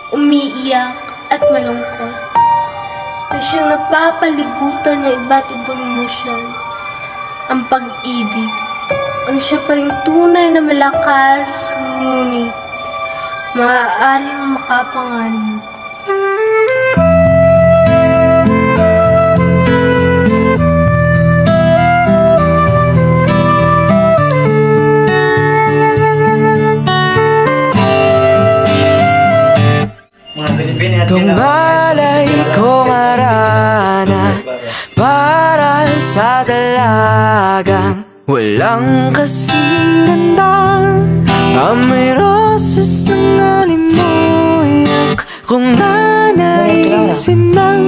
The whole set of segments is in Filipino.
umiiyak at malungkot, na siyang napapalibutan ng iba't ibang emosyon. Ang pag-ibig, ang siya pa rin tunay na malakas, ngunit maaaring makapanganib. Itong balay ko marana para sa dalagang walang kasing ganda. Amoy roses ang alimuyak kung nanaisin ng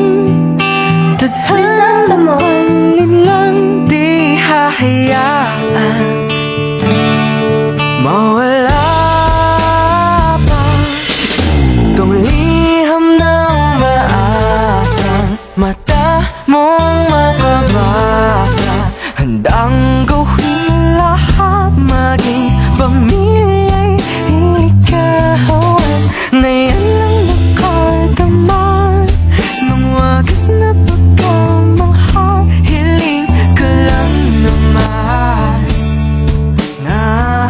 tadhana malin lang. Di hahayaan mawala pa tong liham na umaasang mata mong makabasa. Handang gawin lahat, maging pamilya'y iligawan, na yan lang nakagaman ng wagas na pagkamangha. Hiling ka lang naman na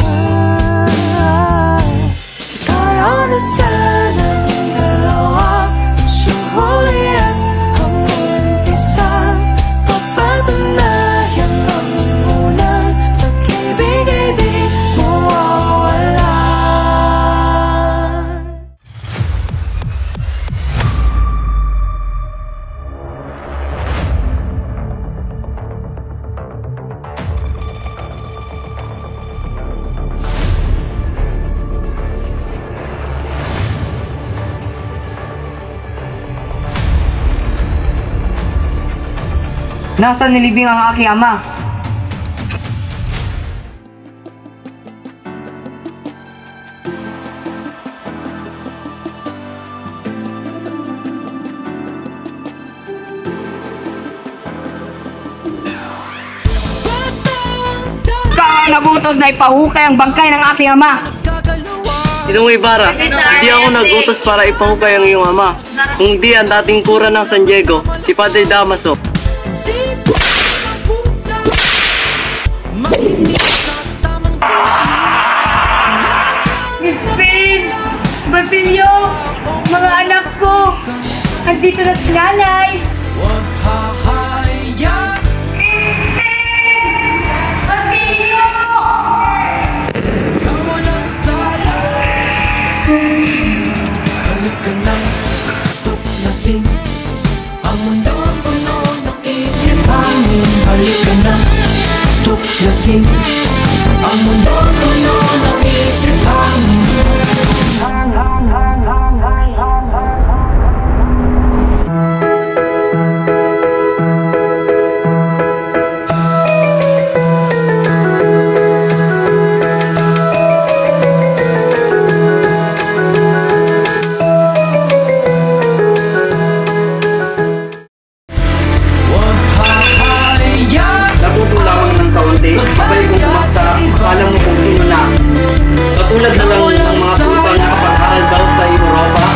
tayo na sana dalawa, siyang huli at ang umpisa. Papatunayan ang unang pag-ibig ay di mawawala. Nasaan nilibing ang aking ama? Nabutos na ipahukay ang bangkay ng aking ama. Sinong Ibarra, hindi ako nag-utos para ipahukay ang iyong ama. Kung di ang dating kura ng San Diego, si Padre Damaso. Miss Pin! Basilio! Mga anak ko! Andito na si nanay! Huwag hahayaan. Basilio! Ikaw walang sala. Halika nang tuklasin ang mundo ang puno ng isip amin. Halika nang tuklasin ang mundo ang puno ng isip amin. Akala mo kung sino na. Katulad na lang ng mga tutang nakapag-aral daw sa Europa.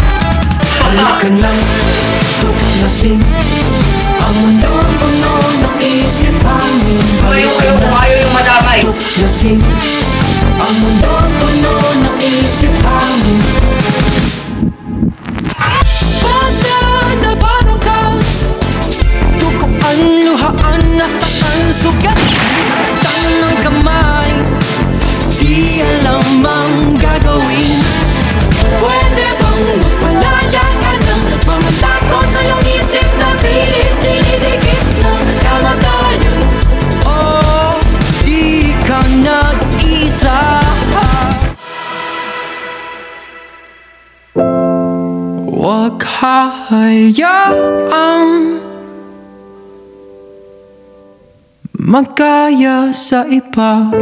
Halika lang, tuklasin ang mundo ang puno ng isip amin. Halika lang, tuklasin ang mundo ang puno ng isip amin. Banda na parang ka, tukuan, luhaan, nasaan, sugat ng kamay. Di alam ang gagawin. Pwede bang magpalaya ka ng mga takot sa iyong isip na pilit-dikit ng kamatayan? Oh, di ka nag-isa. Huwag hahayaang magkaya sa iba.